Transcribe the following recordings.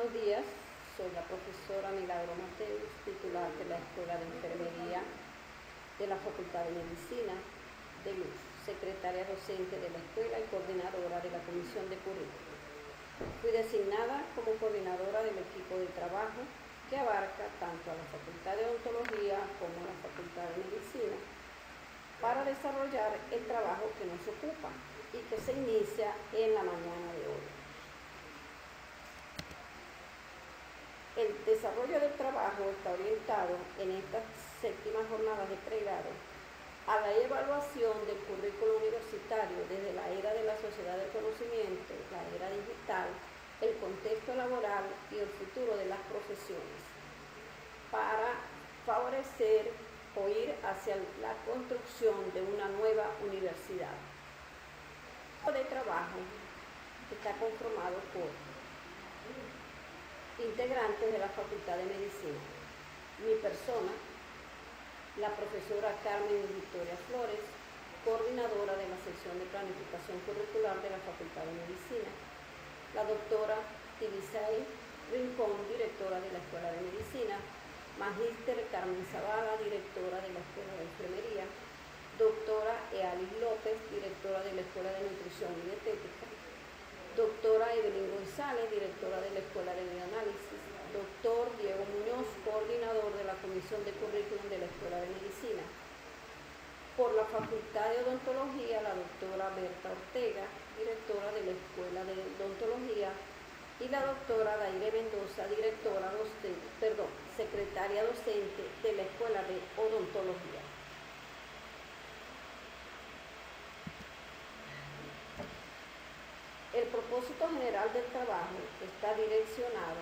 Buenos días, soy la profesora Milagro Mateus, titular de la Escuela de Enfermería de la Facultad de Medicina de Luz, secretaria docente de la escuela y coordinadora de la Comisión de Currículum. Fui designada como coordinadora del equipo de trabajo que abarca tanto a la Facultad de Odontología como a la Facultad de Medicina para desarrollar el trabajo que nos ocupa y que se inicia en la mañana de hoy. El desarrollo del trabajo está orientado en estas séptimas jornadas de pregrado a la evaluación del currículo universitario desde la era de la sociedad del conocimiento, la era digital, el contexto laboral y el futuro de las profesiones, para favorecer o ir hacia la construcción de una nueva universidad. El equipo de trabajo está conformado por integrantes de la Facultad de Medicina, mi persona, la profesora Carmen Victoria Flores, coordinadora de la sección de planificación curricular de la Facultad de Medicina, la doctora Tibisay Rincón, directora de la Escuela de Medicina, magíster Carmen Zavala, directora de la Escuela de Enfermería, doctora Ealis López, directora de la Escuela de Nutrición y Dietética, doctora Evelyn González, directora de la Escuela de Bioanálisis, doctor Diego Muñoz, coordinador de la Comisión de Currículum de la Escuela de Medicina. Por la Facultad de Odontología, la doctora Berta Ortega, directora de la Escuela de Odontología, y la doctora Daire Mendoza, secretaria docente de la Escuela de Odontología. El propósito general del trabajo está direccionado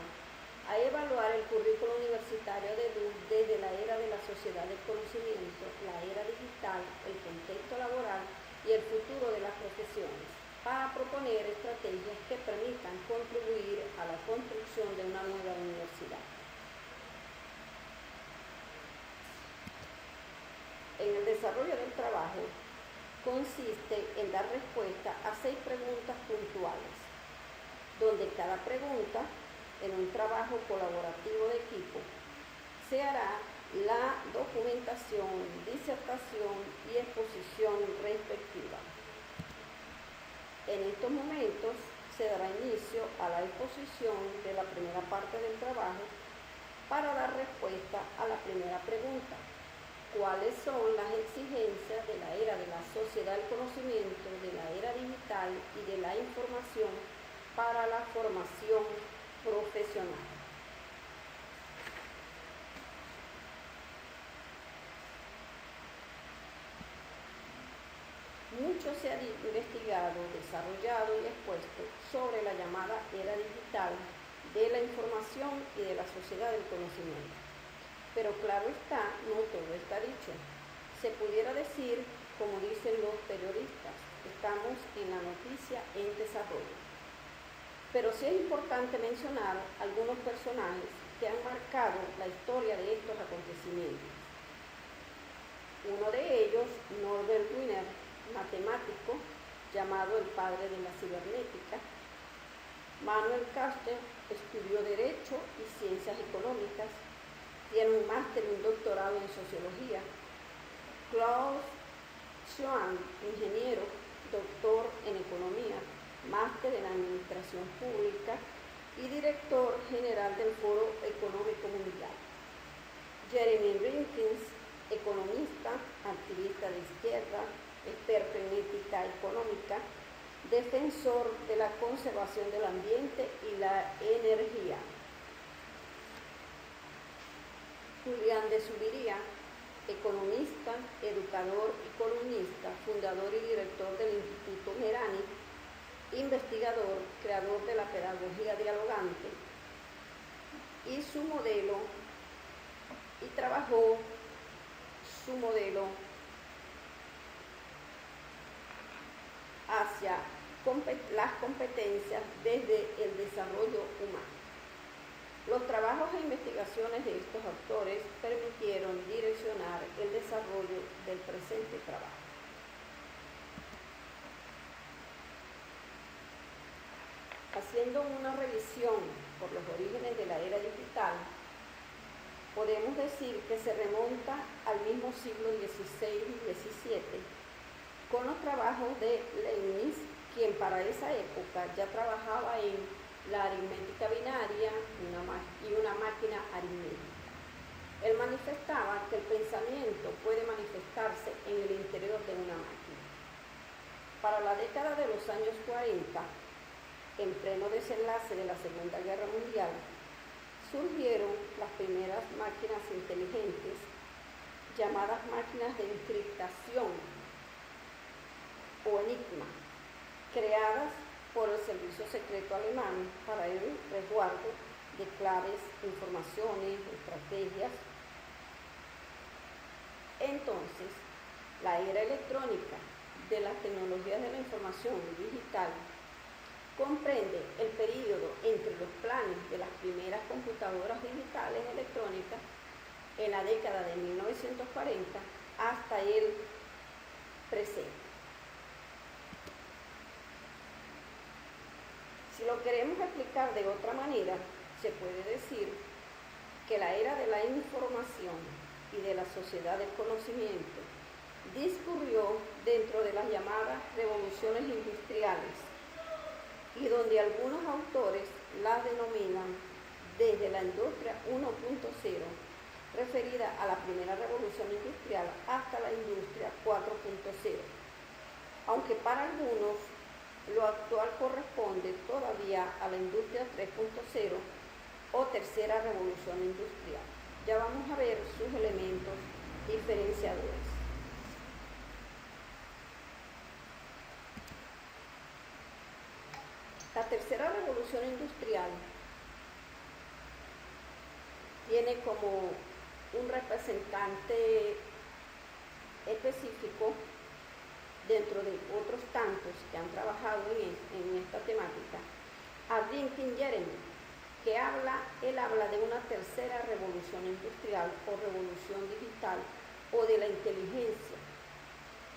a evaluar el currículo universitario de Luz desde la era de la sociedad del conocimiento, la era digital, el contexto laboral y el futuro de las profesiones, para proponer estrategias que permitan contribuir a la construcción de una nueva universidad. En el desarrollo del trabajo consiste en dar respuesta a 6 preguntas puntuales, donde cada pregunta, en un trabajo colaborativo de equipo, se hará la documentación, disertación y exposición respectiva. En estos momentos se dará inicio a la exposición de la primera parte del trabajo para dar respuesta a la primera pregunta: ¿cuáles son las exigencias de la era de la sociedad del conocimiento, de la era digital y de la información para la formación profesional? Mucho se ha investigado, desarrollado y expuesto sobre la llamada era digital de la información y de la sociedad del conocimiento. Pero claro está, no todo está dicho. Se pudiera decir, como dicen los periodistas, estamos en la noticia en desarrollo. Pero sí es importante mencionar algunos personajes que han marcado la historia de estos acontecimientos. Uno de ellos, Norbert Wiener, matemático, llamado el padre de la cibernética. Manuel Caster estudió Derecho y Ciencias Económicas. Tiene un máster y un doctorado en Sociología. Klaus Schwab, ingeniero, doctor en Economía, máster en Administración Pública y director general del Foro Económico Mundial. Jeremy Rinkins, economista, activista de izquierda, experto en ética económica, defensor de la conservación del ambiente y la energía. Julián de Zuviría, economista, educador y columnista, fundador y director del Instituto Merani, investigador, creador de la pedagogía dialogante, y su modelo, y trabajó su modelo hacia las competencias desde el desarrollo humano. Los trabajos e investigaciones de estos autores permitieron direccionar el desarrollo del presente trabajo. Haciendo una revisión por los orígenes digital podemos decir que se remonta al mismo siglo XVI y XVII, con los trabajos de Leibniz, quien para esa época ya trabajaba en la aritmética binaria y una máquina aritmética. Él manifestaba que el pensamiento puede manifestarse en el interior de una máquina. Para la década de los años 40, en pleno desenlace de la Segunda Guerra Mundial, surgieron las primeras máquinas inteligentes, llamadas máquinas de encriptación o enigma, creadas por el servicio secreto alemán para el resguardo de claves, informaciones, estrategias. Entonces, la era electrónica de las tecnologías de la información digital comprende el período entre los planes de las primeras computadoras digitales electrónicas en la década de 1940 hasta el presente. Si lo queremos explicar de otra manera, se puede decir que la era de la información y de la sociedad del conocimiento discurrió dentro de las llamadas revoluciones industriales, y donde algunos autores las denominan desde la industria 1.0, referida a la primera revolución industrial, hasta la industria 4.0, aunque para algunos lo actual corresponde todavía a la industria 3.0 o tercera revolución industrial. Ya vamos a ver sus elementos diferenciadores. La tercera revolución industrial tiene como un representante específico dentro de otros tantos que han trabajado en esta temática, a Rinkin Jeremy, que él habla de una tercera revolución industrial o revolución digital o de la inteligencia,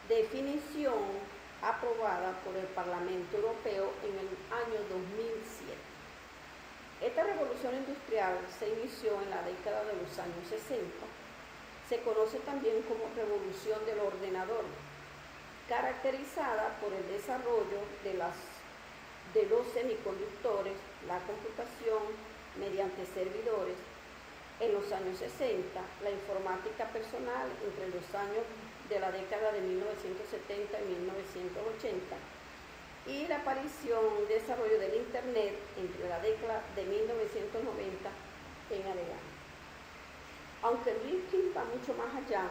definición aprobada por el Parlamento Europeo en el año 2007. Esta revolución industrial se inició en la década de los años 60. Se conoce también como revolución del ordenador, caracterizada por el desarrollo de los semiconductores, la computación mediante servidores. En los años 60, la informática personal entre los años de la década de 1970 y 1980, y la aparición y desarrollo del Internet entre la década de 1990 en adelante. Aunque Rinkin va mucho más allá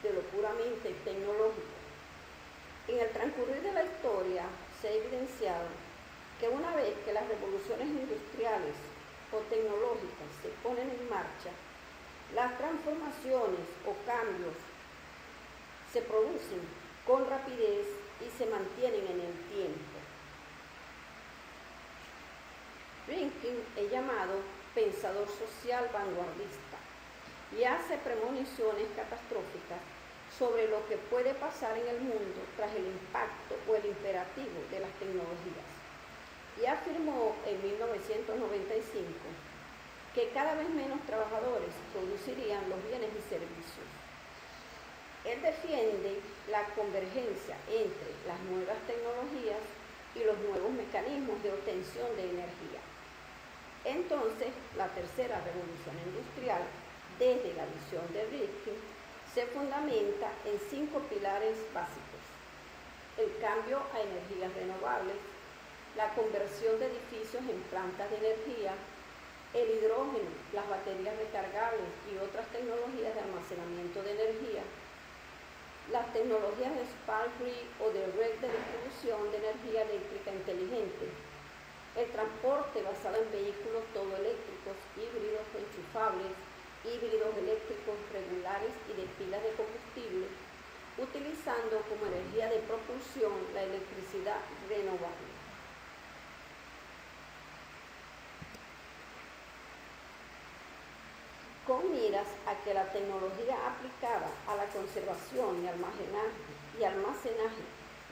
de lo puramente tecnológico, en el transcurrir de la historia se ha evidenciado que una vez que las revoluciones industriales o tecnológicas se ponen en marcha, las transformaciones o cambios se producen con rapidez y se mantienen en el tiempo. Rinkin es llamado pensador social vanguardista y hace premoniciones catastróficas sobre lo que puede pasar en el mundo tras el impacto o el imperativo de las tecnologías. Y afirmó en 1995 que cada vez menos trabajadores producirían los bienes y servicios. Él defiende la convergencia entre las nuevas tecnologías y los nuevos mecanismos de obtención de energía. Entonces, la tercera revolución industrial, desde la visión de Rinkin, se fundamenta en 5 pilares básicos: el cambio a energías renovables, la conversión de edificios en plantas de energía, el hidrógeno, las baterías recargables y otras tecnologías de almacenamiento de energía, las tecnologías de Smart Grid o de red de distribución de energía eléctrica inteligente, el transporte basado en vehículos todo eléctricos, híbridos o enchufables, híbridos eléctricos regulares y de pilas de combustible, utilizando como energía de propulsión la electricidad renovable. Con miras a que la tecnología aplicada a la conservación y almacenaje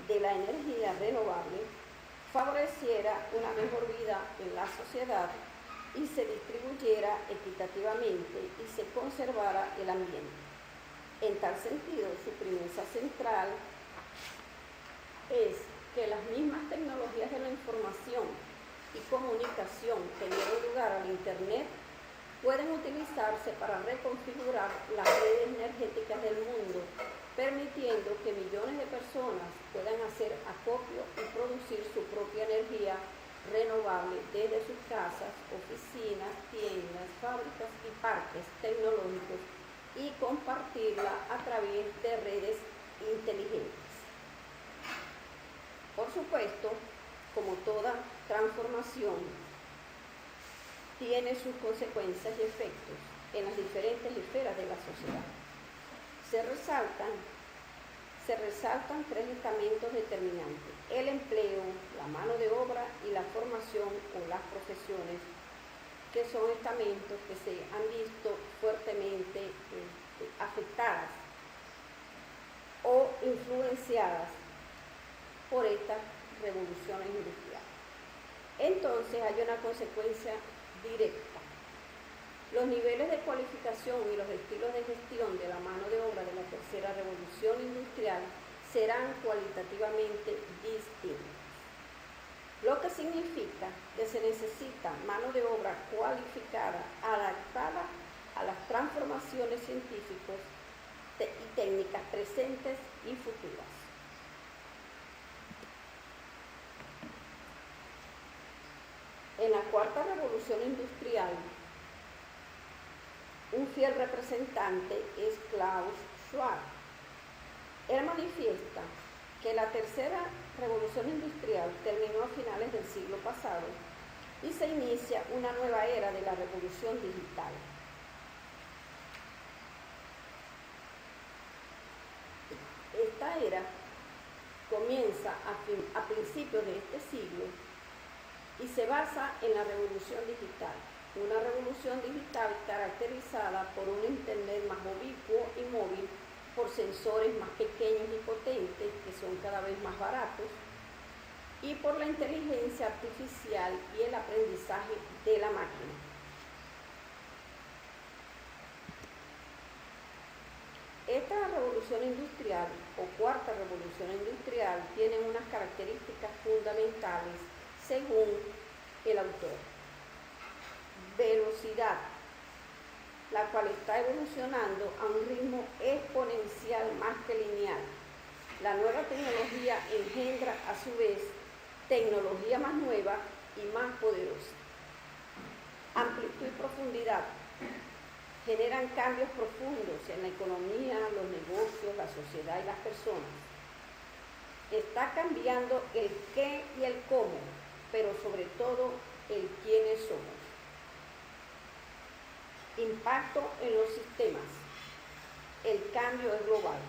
de la energía renovable favoreciera una mejor vida en la sociedad y se distribuyera fluyera equitativamente y se conservara el ambiente. En tal sentido, su premisa central es que las mismas tecnologías de la información y comunicación que dieron lugar al Internet pueden utilizarse para reconfigurar las redes energéticas del mundo, permitiendo que millones de personas puedan hacer acopio y producir su propia energía renovable desde sus casas, oficinas, tiendas, fábricas y parques tecnológicos y compartirla a través de redes inteligentes. Por supuesto, como toda transformación, tiene sus consecuencias y efectos en las diferentes esferas de la sociedad. Se resaltan tres estamentos determinantes: el empleo, la mano de obra y la formación o las profesiones, que son estamentos que se han visto fuertemente afectadas o influenciadas por estas revoluciones industriales. Entonces hay una consecuencia directa. Los niveles de cualificación y los estilos de gestión de la mano de obra de la tercera revolución industrial serán cualitativamente distintos, lo que significa que se necesita mano de obra cualificada, adaptada a las transformaciones científicas y técnicas presentes y futuras. En la cuarta revolución industrial, un fiel representante es Klaus Schwab. Él manifiesta que la tercera revolución industrial terminó a finales del siglo pasado y se inicia una nueva era de la revolución digital. Esta era comienza a principios de este siglo y se basa en la revolución digital, una revolución digital caracterizada por un Internet más ubicuo y móvil, por sensores más pequeños y potentes que son cada vez más baratos, y por la inteligencia artificial y el aprendizaje de la máquina. Esta revolución industrial o cuarta revolución industrial tiene unas características fundamentales según el autor. Velocidad, la cual está evolucionando a un ritmo exponencial más que lineal. La nueva tecnología engendra a su vez tecnología más nueva y más poderosa. Amplitud y profundidad generan cambios profundos en la economía, los negocios, la sociedad y las personas. Está cambiando el qué y el cómo, pero sobre todo el quiénes somos. Impacto en los sistemas. El cambio es global.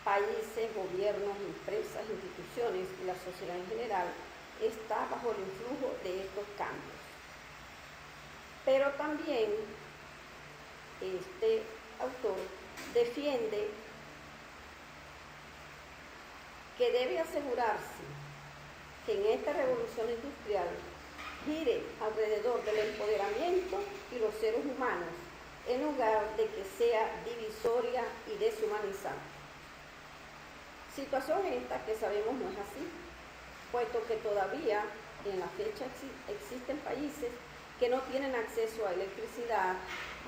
Países, gobiernos, empresas, instituciones y la sociedad en general está bajo el influjo de estos cambios. Pero también este autor defiende que debe asegurarse que en esta revolución industrial gire alrededor del empoderamiento y los seres humanos, en lugar de que sea divisoria y deshumanizante. Situación esta que sabemos no es así, puesto que todavía en la fecha existen países que no tienen acceso a electricidad,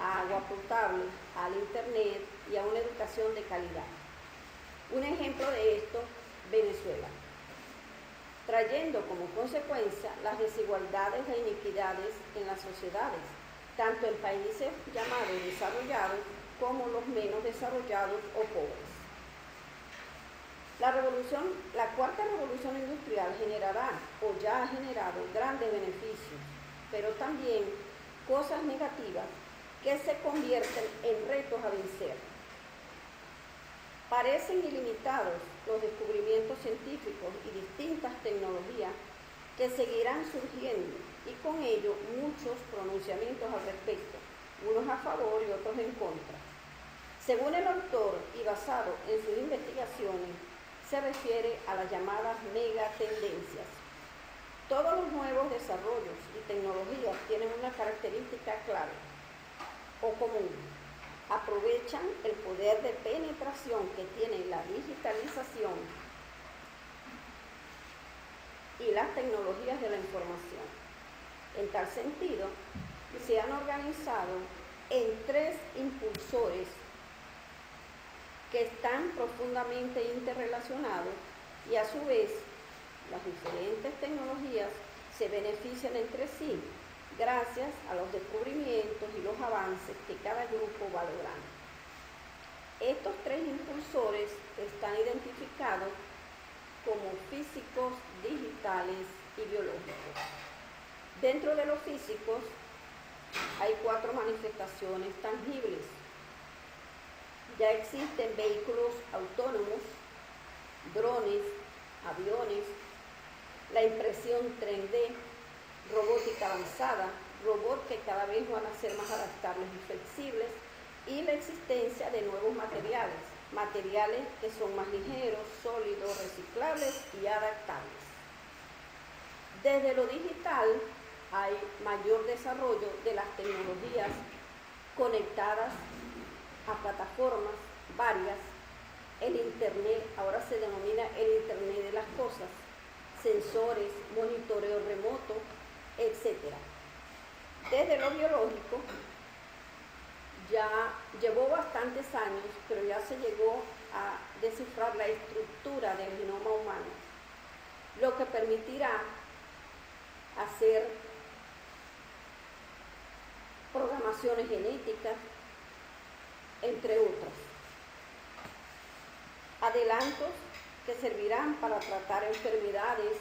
a agua potable, al internet y a una educación de calidad. Un ejemplo de esto, Venezuela, trayendo como consecuencia las desigualdades e iniquidades en las sociedades, tanto en países llamados desarrollados como los menos desarrollados o pobres. La cuarta revolución industrial generará o ya ha generado grandes beneficios, pero también cosas negativas que se convierten en retos a vencer. Parecen ilimitados los descubrimientos científicos y distintas tecnologías que seguirán surgiendo y con ello muchos pronunciamientos al respecto, unos a favor y otros en contra. Según el autor y basado en sus investigaciones, se refiere a las llamadas megatendencias. Todos los nuevos desarrollos y tecnologías tienen una característica clave o común. Aprovechan el poder de penetración que tiene la digitalización y las tecnologías de la información. En tal sentido, se han organizado en 3 impulsores que están profundamente interrelacionados y a su vez las diferentes tecnologías se benefician entre sí gracias a los descubrimientos y los avances que cada grupo va logrando. Estos 3 impulsores están identificados como físicos, digitales y biológicos. Dentro de los físicos hay 4 manifestaciones tangibles. Ya existen vehículos autónomos, drones, aviones, la impresión 3D, robótica avanzada, robots que cada vez van a ser más adaptables y flexibles, y la existencia de nuevos materiales que son más ligeros, sólidos, reciclables y adaptables. Desde lo digital hay mayor desarrollo de las tecnologías conectadas a plataformas varias. El Internet ahora se denomina el Internet de las cosas, sensores, monitoreo remoto, etc. Desde lo biológico ya llevó bastantes años, pero ya se llegó a descifrar la estructura del genoma humano, lo que permitirá hacer programaciones genéticas, entre otras. Adelantos que servirán para tratar enfermedades,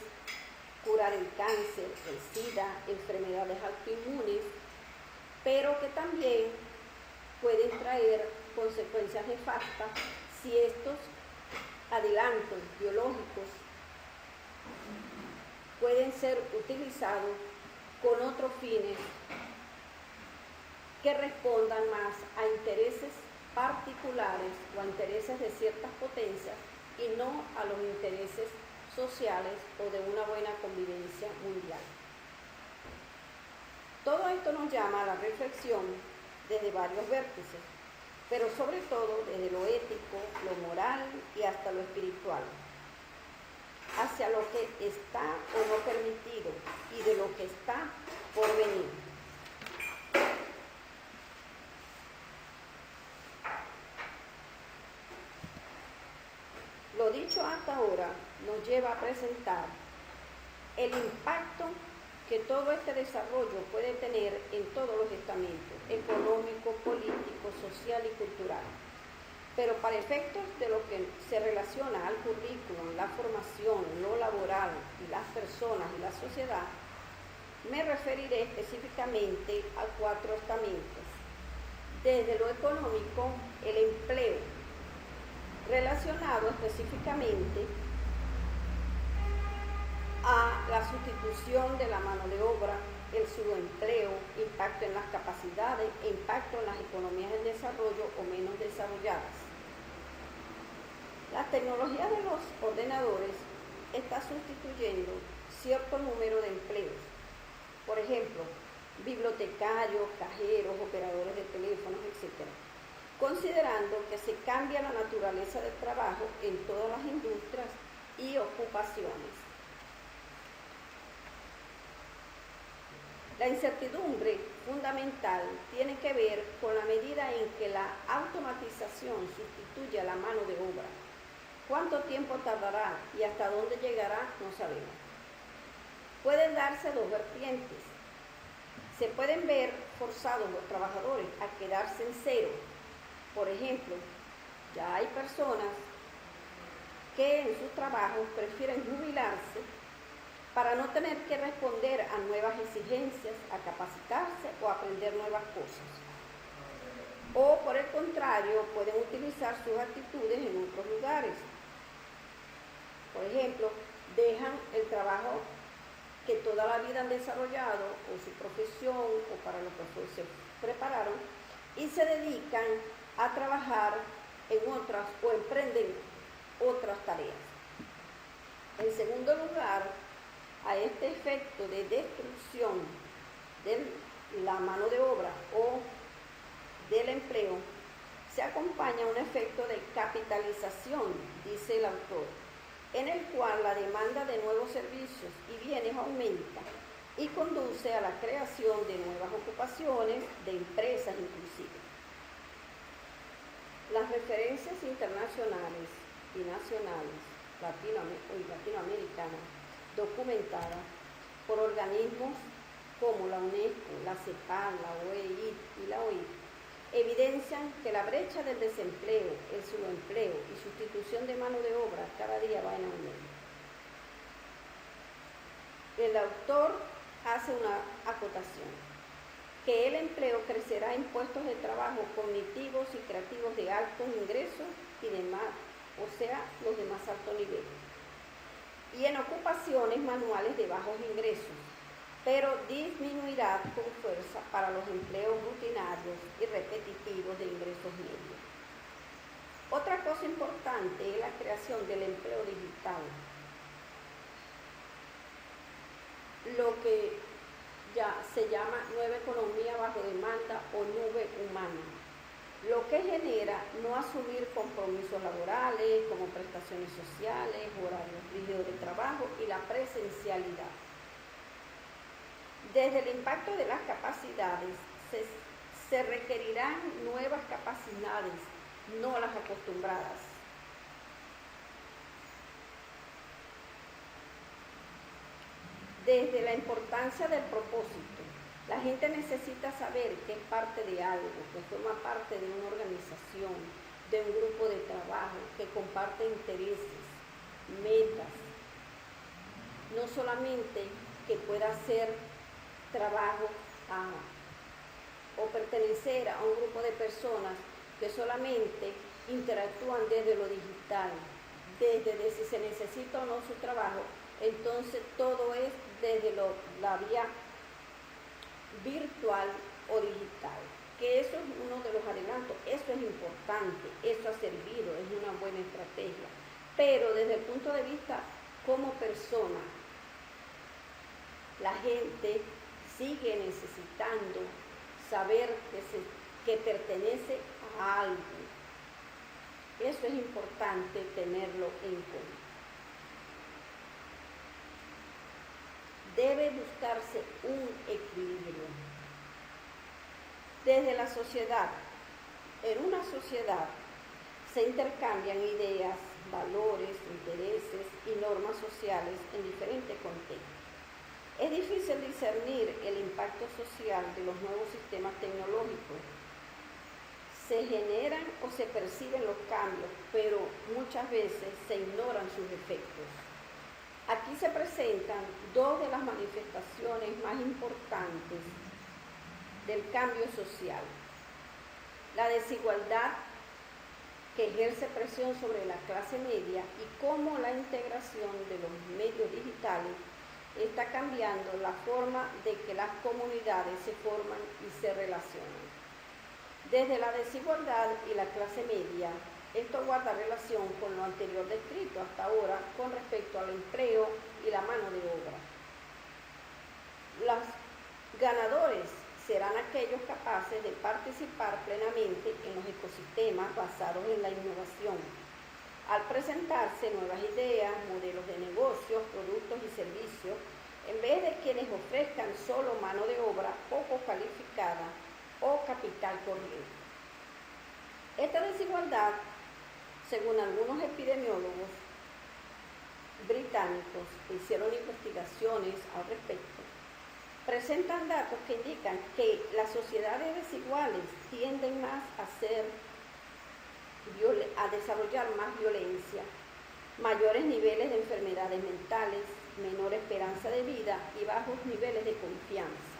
curar el cáncer, el SIDA, enfermedades autoinmunes, pero que también pueden traer consecuencias nefastas si estos adelantos biológicos pueden ser utilizados con otros fines que respondan más a intereses particulares o a intereses de ciertas potencias y no a los intereses sociales o de una buena convivencia mundial. Todo esto nos llama a la reflexión desde varios vértices, pero sobre todo desde lo ético, lo moral y hasta lo espiritual, hacia lo que está o no permitido y de lo que está por venir. Lo dicho hasta ahora nos lleva a presentar el impacto que todo este desarrollo puede tener en todos los estamentos, económico, político, social y cultural. Pero para efectos de lo que se relaciona al currículum, la formación, lo laboral y las personas y la sociedad, me referiré específicamente a 4 estamentos. Desde lo económico, el empleo, relacionado específicamente a la sustitución de la mano de obra, el subempleo, impacto en las capacidades e impacto en las economías en desarrollo o menos desarrolladas. La tecnología de los ordenadores está sustituyendo cierto número de empleos. Por ejemplo, bibliotecarios, cajeros, operadores de teléfonos, etc. Considerando que se cambia la naturaleza del trabajo en todas las industrias y ocupaciones. La incertidumbre fundamental tiene que ver con la medida en que la automatización sustituye a la mano de obra. ¿Cuánto tiempo tardará y hasta dónde llegará? No sabemos. Pueden darse 2 vertientes. Se pueden ver forzados los trabajadores a quedarse en cero. Por ejemplo, ya hay personas que en sus trabajos prefieren jubilarse para no tener que responder a nuevas exigencias, a capacitarse o a aprender nuevas cosas. O por el contrario, pueden utilizar sus actitudes en otros lugares. Por ejemplo, dejan el trabajo que toda la vida han desarrollado, o su profesión, o para lo que se prepararon, y se dedican a trabajar en otras o emprenden otras tareas. En segundo lugar, A este efecto de destrucción de la mano de obra o del empleo, se acompaña un efecto de capitalización, dice el autor, en el cual la demanda de nuevos servicios y bienes aumenta y conduce a la creación de nuevas ocupaciones, de empresas inclusive. Las referencias internacionales y nacionales latinoamericanas documentadas por organismos como la UNESCO, la CEPAL, la OEI y la OIT evidencian que la brecha del desempleo, el subempleo y sustitución de mano de obra cada día va en aumento. El autor hace una acotación, que el empleo crecerá en puestos de trabajo cognitivos y creativos de altos ingresos y demás, o sea, los de más alto nivel, y en ocupaciones manuales de bajos ingresos, pero disminuirá con fuerza para los empleos rutinarios y repetitivos de ingresos medios. Otra cosa importante es la creación del empleo digital, lo que ya se llama nueva economía bajo demanda o nube humana, lo que genera no asumir compromisos laborales como prestaciones sociales, horarios rígidos de trabajo y la presencialidad. Desde el impacto de las capacidades se requerirán nuevas capacidades, no las acostumbradas. Desde la importancia del propósito, la gente necesita saber que es parte de algo, que forma parte de una organización, de un grupo de trabajo, que comparte intereses, metas, no solamente que pueda hacer trabajo o pertenecer a un grupo de personas que solamente interactúan desde lo digital, desde si se necesita o no su trabajo, entonces todo es desde la vía virtual o digital, que eso es uno de los adelantos, eso es importante, eso ha servido, es una buena estrategia, pero desde el punto de vista como persona, la gente sigue necesitando saber que pertenece a algo. Eso es importante tenerlo en cuenta. Debe buscarse un equilibrio. Desde la sociedad, en una sociedad se intercambian ideas, valores, intereses y normas sociales en diferentes contextos. Es difícil discernir el impacto social de los nuevos sistemas tecnológicos. Se generan o se perciben los cambios, pero muchas veces se ignoran sus efectos. Aquí se presentan dos de las manifestaciones más importantes del cambio social. La desigualdad que ejerce presión sobre la clase media y cómo la integración de los medios digitales está cambiando la forma de que las comunidades se forman y se relacionan. Desde la desigualdad y la clase media, esto guarda relación con lo anterior descrito hasta ahora con respecto al empleo y la mano de obra. Los ganadores serán aquellos capaces de participar plenamente en los ecosistemas basados en la innovación, al presentarse nuevas ideas, modelos de negocios, productos y servicios, en vez de quienes ofrezcan solo mano de obra poco calificada o capital corriente. Esta desigualdad, según algunos epidemiólogos británicos que hicieron investigaciones al respecto, presentan datos que indican que las sociedades desiguales tienden más a desarrollar más violencia, mayores niveles de enfermedades mentales, menor esperanza de vida y bajos niveles de confianza.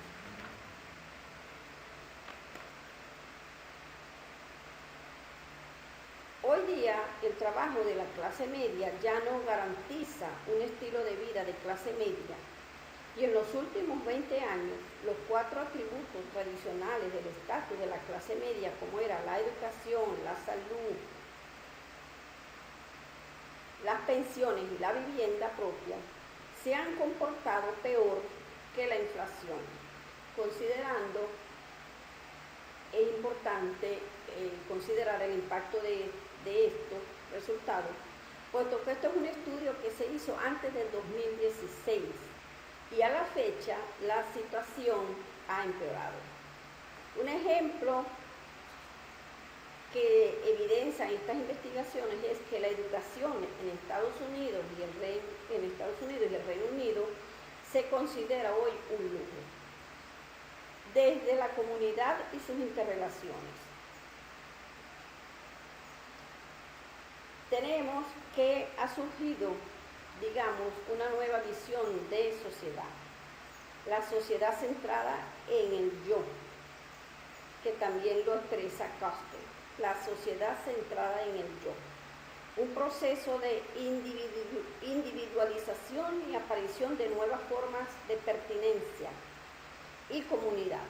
Hoy día, el trabajo de la clase media ya no garantiza un estilo de vida de clase media, y en los últimos 20 años, los 4 atributos tradicionales del estatus de la clase media, como era la educación, la salud, las pensiones y la vivienda propia, se han comportado peor que la inflación. Considerando, es importante considerar el impacto de estos resultados, puesto que esto es un estudio que se hizo antes del 2016 y a la fecha la situación ha empeorado. Un ejemplo que evidencian estas investigaciones es que la educación en Estados Unidos y el Reino Unido se considera hoy un lujo, desde la comunidad y sus interrelaciones. Tenemos que ha surgido, digamos, una nueva visión de sociedad, la sociedad centrada en el yo, que también lo expresa Koster, la sociedad centrada en el yo, un proceso de individualización y aparición de nuevas formas de pertinencia y comunidad.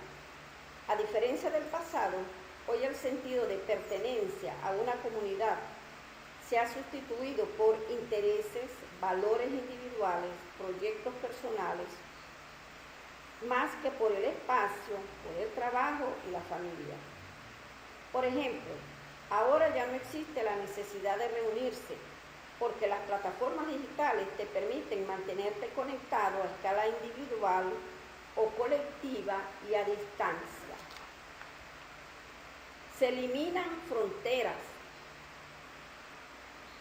A diferencia del pasado, hoy el sentido de pertenencia a una comunidad se ha sustituido por intereses, valores individuales, proyectos personales, más que por el espacio, por el trabajo y la familia. Por ejemplo, ahora ya no existe la necesidad de reunirse, porque las plataformas digitales te permiten mantenerte conectado a escala individual o colectiva y a distancia. Se eliminan fronteras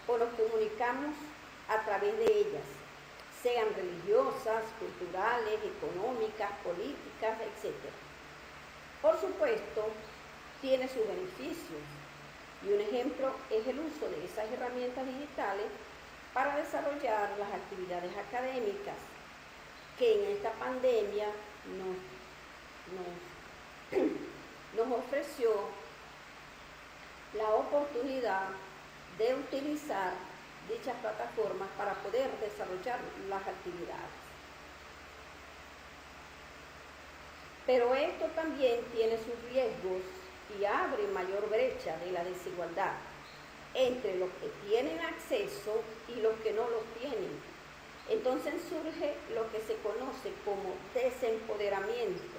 o nos comunicamos a través de ellas, sean religiosas, culturales, económicas, políticas, etc. Por supuesto, tiene sus beneficios, y un ejemplo es el uso de esas herramientas digitales para desarrollar las actividades académicas que en esta pandemia nos ofreció la oportunidad de utilizar dichas plataformas para poder desarrollar las actividades. Pero esto también tiene sus riesgos y abre mayor brecha de la desigualdad entre los que tienen acceso y los que no los tienen. Entonces surge lo que se conoce como desempoderamiento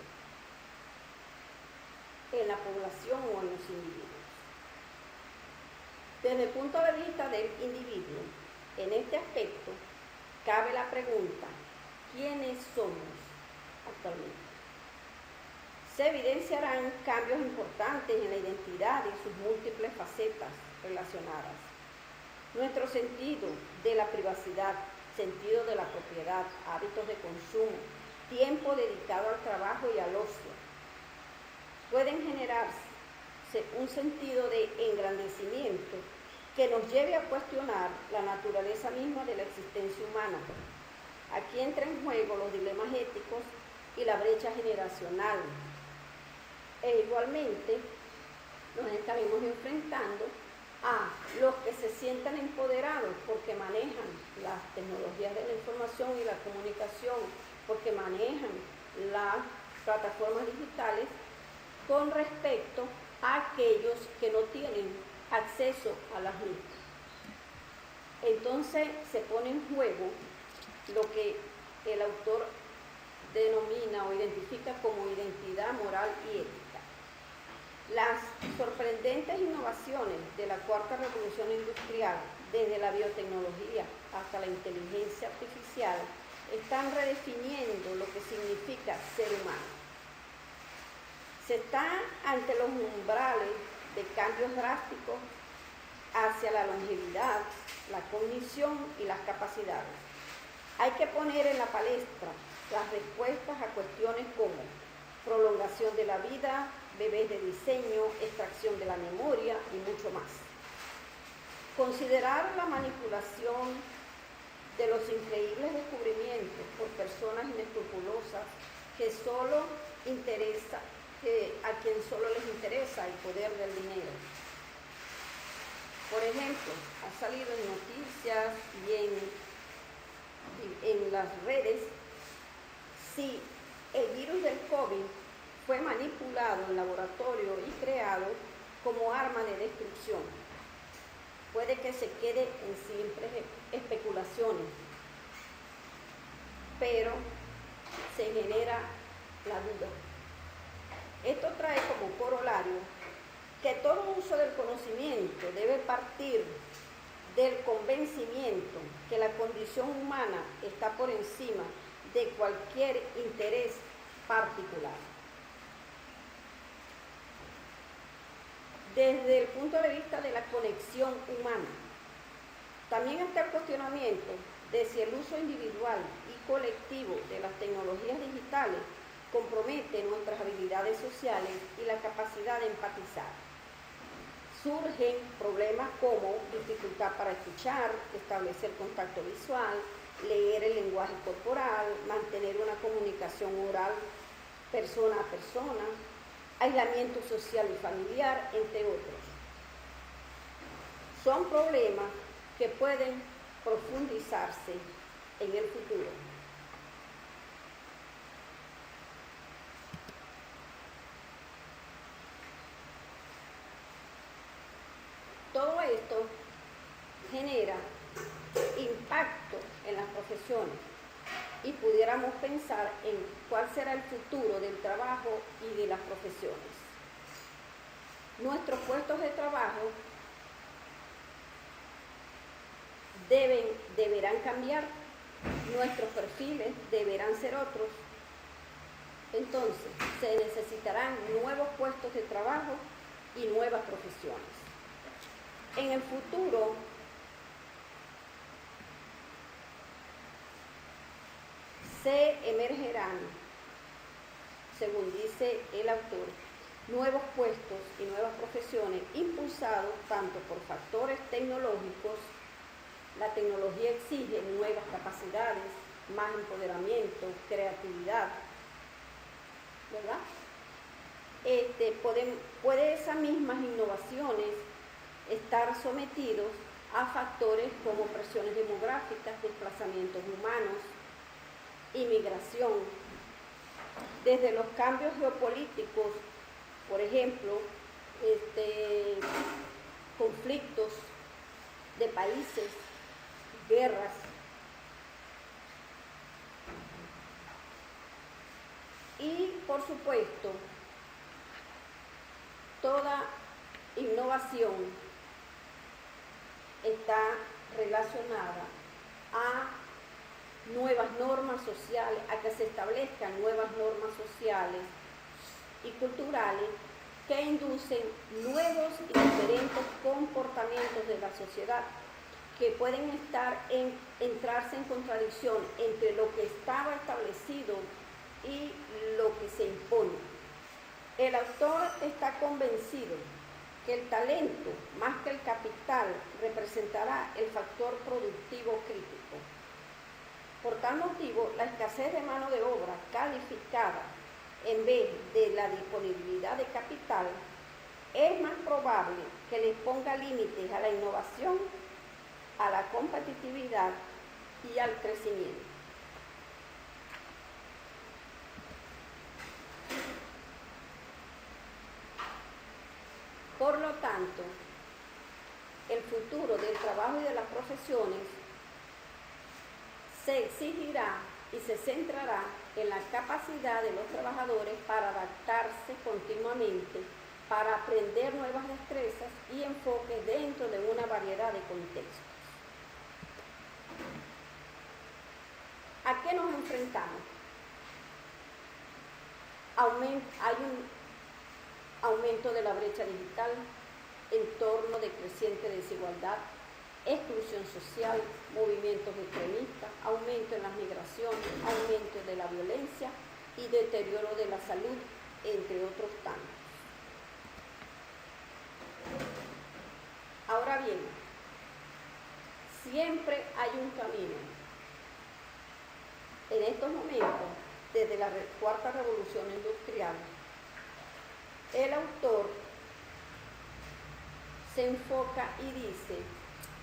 en la población o en los individuos. Desde el punto de vista del individuo, en este aspecto, cabe la pregunta, ¿quiénes somos actualmente? Se evidenciarán cambios importantes en la identidad y sus múltiples facetas relacionadas. Nuestro sentido de la privacidad, sentido de la propiedad, hábitos de consumo, tiempo dedicado al trabajo y al ocio, pueden generarse un sentido de engrandecimiento que nos lleve a cuestionar la naturaleza misma de la existencia humana. Aquí entran en juego los dilemas éticos y la brecha generacional. E igualmente nos estaremos enfrentando a los que se sientan empoderados porque manejan las tecnologías de la información y la comunicación, porque manejan las plataformas digitales, con respecto a aquellos que no tienen acceso a las mismas. Entonces se pone en juego lo que el autor denomina o identifica como identidad moral y ética. Las sorprendentes innovaciones de la cuarta revolución industrial, desde la biotecnología hasta la inteligencia artificial, están redefiniendo lo que significa ser humano. Se está ante los umbrales de cambios drásticos hacia la longevidad, la cognición y las capacidades. Hay que poner en la palestra las respuestas a cuestiones como prolongación de la vida, bebés de diseño, extracción de la memoria y mucho más. Considerar la manipulación de los increíbles descubrimientos por personas inescrupulosas a quien solo les interesa el poder del dinero. Por ejemplo, ha salido en noticias y en las redes si el virus del COVID fue manipulado en laboratorio y creado como arma de destrucción. Puede que se quede en simples especulaciones. pero se genera la duda. Esto trae como corolario que todo uso del conocimiento debe partir del convencimiento que la condición humana está por encima de cualquier interés particular. Desde el punto de vista de la conexión humana, también está el cuestionamiento de si el uso individual y colectivo de las tecnologías digitales compromete nuestras habilidades sociales y la capacidad de empatizar. Surgen problemas como dificultad para escuchar, establecer contacto visual, leer el lenguaje corporal, mantener una comunicación oral persona a persona, aislamiento social y familiar, entre otros. Son problemas que pueden profundizarse en el futuro. Todo esto genera impacto en las profesiones y pudiéramos pensar en cuál será el futuro del trabajo y de las profesiones. Nuestros puestos de trabajo deberán cambiar, nuestros perfiles deberán ser otros. Entonces, se necesitarán nuevos puestos de trabajo y nuevas profesiones. En el futuro, se emergerán, según dice el autor, nuevos puestos y nuevas profesiones impulsados tanto por factores tecnológicos. La tecnología exige nuevas capacidades, más empoderamiento, creatividad, ¿verdad? Puede esas mismas innovaciones estar sometidos a factores como presiones demográficas, desplazamientos humanos, inmigración, desde los cambios geopolíticos, por ejemplo, conflictos de países, guerras. Y, por supuesto, toda innovación está relacionada a nuevas normas sociales, a que se establezcan nuevas normas sociales y culturales que inducen nuevos y diferentes comportamientos de la sociedad que pueden entrarse en contradicción entre lo que estaba establecido y lo que se impone. El autor está convencido que el talento, más que el capital, representará el factor productivo crítico. Por tal motivo, la escasez de mano de obra calificada en vez de la disponibilidad de capital es más probable que le ponga límites a la innovación, a la competitividad y al crecimiento. Por lo tanto, el futuro del trabajo y de las profesiones se exigirá y se centrará en la capacidad de los trabajadores para adaptarse continuamente, para aprender nuevas destrezas y enfoques dentro de una variedad de contextos. ¿A qué nos enfrentamos? Hay un aumento de la brecha digital, entorno de creciente desigualdad, exclusión social, movimientos extremistas, aumento en las migraciones, aumento de la violencia y deterioro de la salud, entre otros tantos. Ahora bien, siempre hay un camino. En estos momentos, desde la cuarta revolución industrial, el autor se enfoca y dice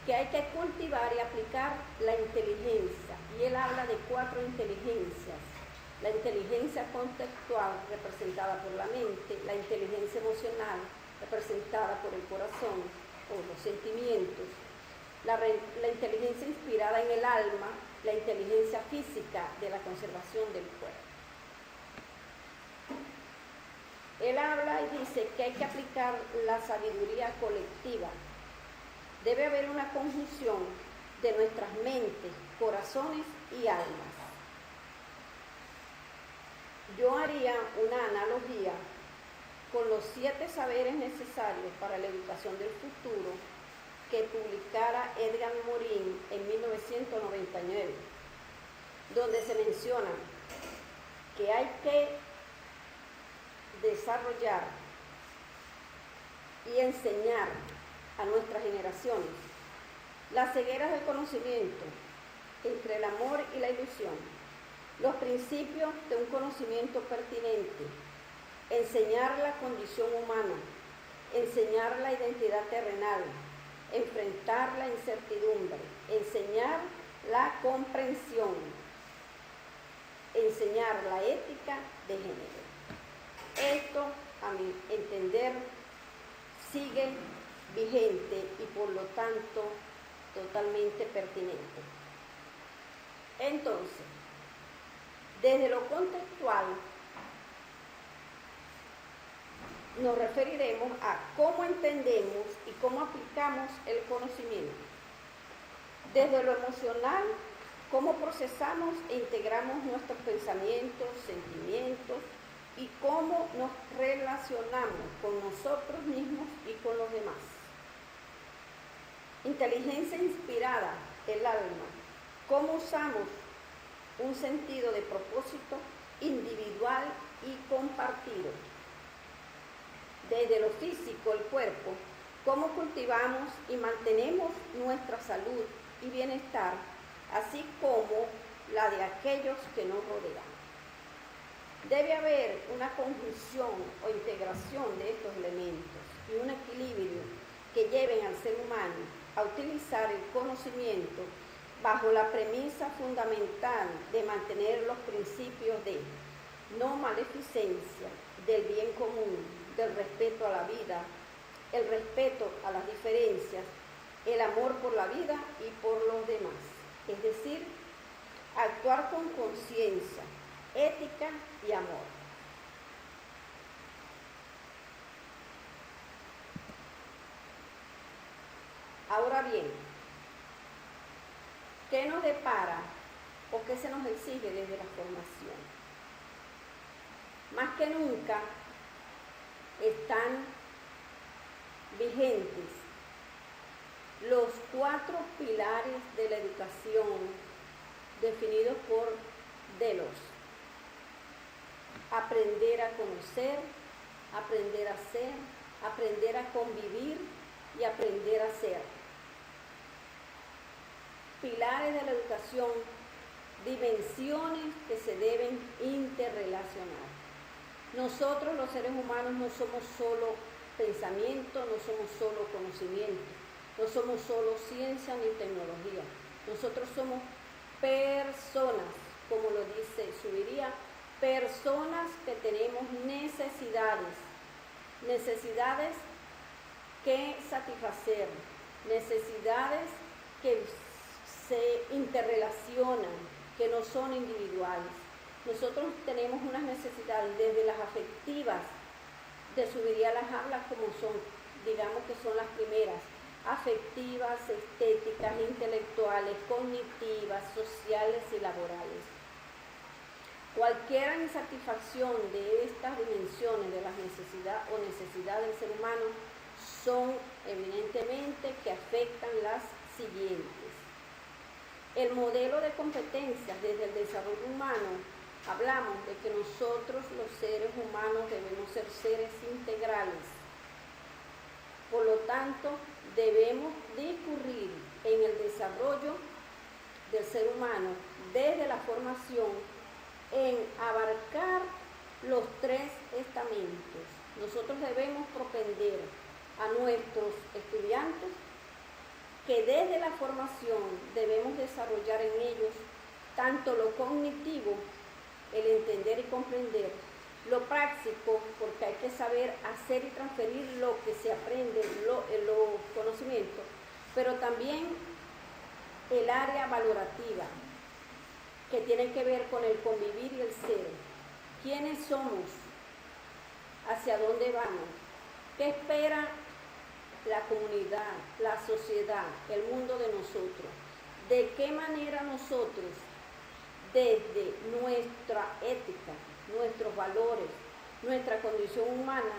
que hay que cultivar y aplicar la inteligencia, y él habla de 4 inteligencias: la inteligencia contextual, representada por la mente; la inteligencia emocional, representada por el corazón o los sentimientos; la inteligencia inspirada en el alma, la inteligencia física de la conservación del cuerpo. Él habla y dice que hay que aplicar la sabiduría colectiva. Debe haber una conjunción de nuestras mentes, corazones y almas. Yo haría una analogía con los 7 saberes necesarios para la educación del futuro que publicara Edgar Morin en 1999, donde se menciona que hay que desarrollar y enseñar a nuestras generaciones las cegueras del conocimiento entre el amor y la ilusión, los principios de un conocimiento pertinente, enseñar la condición humana, enseñar la identidad terrenal, enfrentar la incertidumbre, enseñar la comprensión, enseñar la ética de género. Esto, a mi entender, sigue vigente y por lo tanto totalmente pertinente. Entonces, desde lo contextual, nos referiremos a cómo entendemos y cómo aplicamos el conocimiento. Desde lo emocional, cómo procesamos e integramos nuestros pensamientos, sentimientos y cómo nos relacionamos con nosotros mismos y con los demás. Inteligencia inspirada, el alma. Cómo usamos un sentido de propósito individual y compartido. Desde lo físico, el cuerpo, cómo cultivamos y mantenemos nuestra salud y bienestar, así como la de aquellos que nos rodean. Debe haber una conjunción o integración de estos elementos y un equilibrio que lleven al ser humano a utilizar el conocimiento bajo la premisa fundamental de mantener los principios de no maleficencia, del bien común, del respeto a la vida, el respeto a las diferencias, el amor por la vida y por los demás. Es decir, actuar con conciencia, ética y amor. Ahora bien, ¿qué nos depara o qué se nos exige desde la formación? Más que nunca están vigentes los 4 pilares de la educación definidos por Delos. Aprender a conocer, aprender a ser, aprender a convivir y aprender a ser. Pilares de la educación, dimensiones que se deben interrelacionar. Nosotros los seres humanos no somos solo pensamiento, no somos solo conocimiento, no somos solo ciencia ni tecnología. Nosotros somos personas, como lo dice Subiría, personas que tenemos necesidades que satisfacer, necesidades que se interrelacionan, que no son individuales. Nosotros tenemos unas necesidades desde las afectivas, de Subiría las habla como son, digamos que son las primeras, afectivas, estéticas, intelectuales, cognitivas, sociales y laborales. Cualquier insatisfacción de estas dimensiones de las necesidades del ser humano son evidentemente que afectan las siguientes. El modelo de competencias desde el desarrollo humano, hablamos de que nosotros los seres humanos debemos ser seres integrales. Por lo tanto, debemos discurrir en el desarrollo del ser humano desde la formación en abarcar los 3 estamentos. Nosotros debemos propender a nuestros estudiantes que desde la formación debemos desarrollar en ellos tanto lo cognitivo, el entender y comprender, lo práctico, porque hay que saber hacer y transferir lo que se aprende, los conocimientos, pero también el área valorativa, que tienen que ver con el convivir y el ser. ¿Quiénes somos? ¿Hacia dónde vamos? ¿Qué espera la comunidad, la sociedad, el mundo de nosotros? ¿De qué manera nosotros, desde nuestra ética, nuestros valores, nuestra condición humana,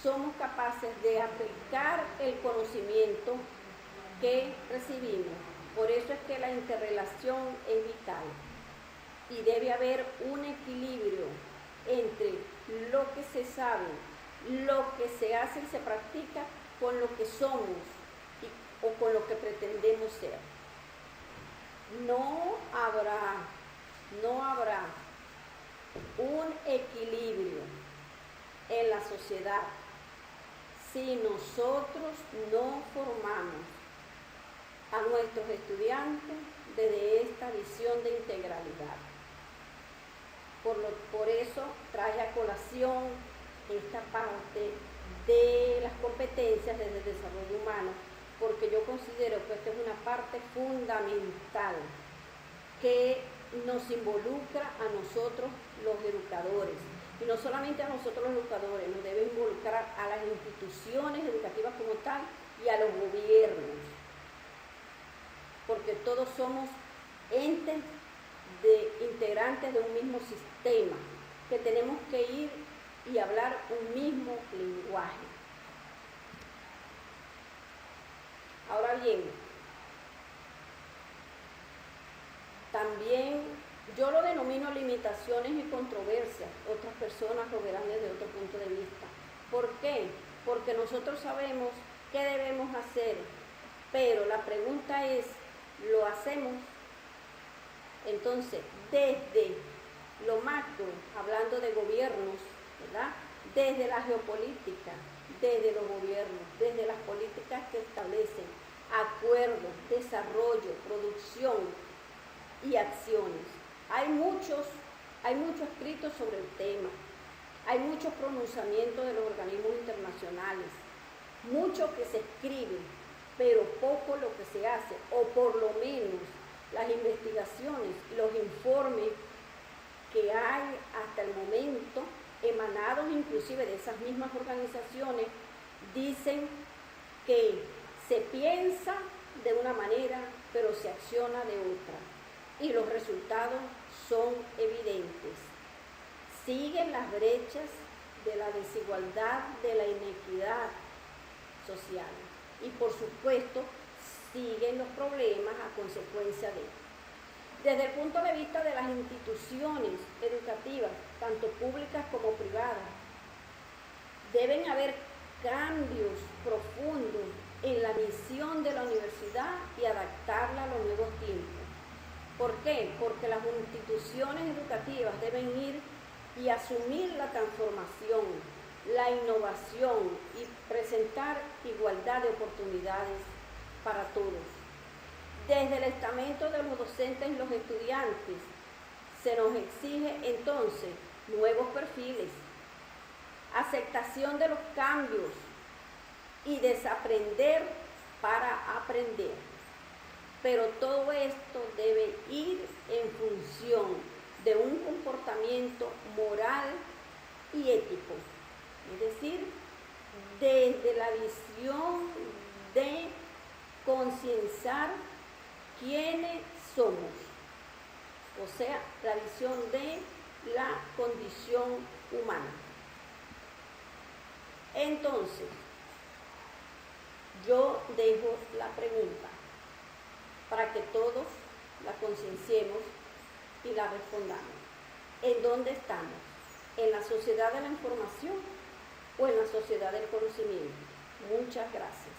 somos capaces de aplicar el conocimiento que recibimos? Por eso es que la interrelación es vital y debe haber un equilibrio entre lo que se sabe, lo que se hace y se practica con lo que somos o con lo que pretendemos ser. No habrá un equilibrio en la sociedad si nosotros no formamos a nuestros estudiantes desde esta visión de integralidad. Por eso trae a colación esta parte de las competencias desde el desarrollo humano, porque yo considero que esta es una parte fundamental que nos involucra a nosotros los educadores, y no solamente a nosotros los educadores, nos debe involucrar a las instituciones educativas como tal y a los gobiernos, porque todos somos entes integrantes de un mismo sistema, que tenemos que ir y hablar un mismo lenguaje. Ahora bien, también yo lo denomino limitaciones y controversias. Otras personas lo verán desde otro punto de vista. ¿Por qué? Porque nosotros sabemos qué debemos hacer, pero la pregunta es, ¿lo hacemos? Entonces, desde lo macro, hablando de gobiernos, ¿verdad? Desde la geopolítica, desde los gobiernos, desde las políticas que establecen acuerdos, desarrollo, producción y acciones. Hay mucho escrito sobre el tema, hay muchos pronunciamientos de los organismos internacionales, mucho que se escribe, pero poco lo que se hace, o por lo menos las investigaciones, los informes que hay hasta el momento, emanados inclusive de esas mismas organizaciones, dicen que se piensa de una manera, pero se acciona de otra, y los resultados son evidentes. Siguen las brechas de la desigualdad, de la inequidad social, y por supuesto siguen los problemas a consecuencia de esto. Desde el punto de vista de las instituciones educativas, tanto públicas como privadas, deben haber cambios profundos en la visión de la universidad y adaptarla a los nuevos tiempos. ¿Por qué? Porque las instituciones educativas deben ir y asumir la transformación, la innovación y presentar igualdad de oportunidades para todos. Desde el estamento de los docentes y los estudiantes se nos exige entonces nuevos perfiles, aceptación de los cambios y desaprender para aprender. Pero todo esto debe ir en función de un comportamiento moral y ético, es decir, desde la visión de concienciar quiénes somos, o sea, la visión de la condición humana. Entonces, yo dejo la pregunta para que todos la concienciemos y la respondamos. ¿En dónde estamos? ¿En la sociedad de la información o en la sociedad del conocimiento? Muchas gracias.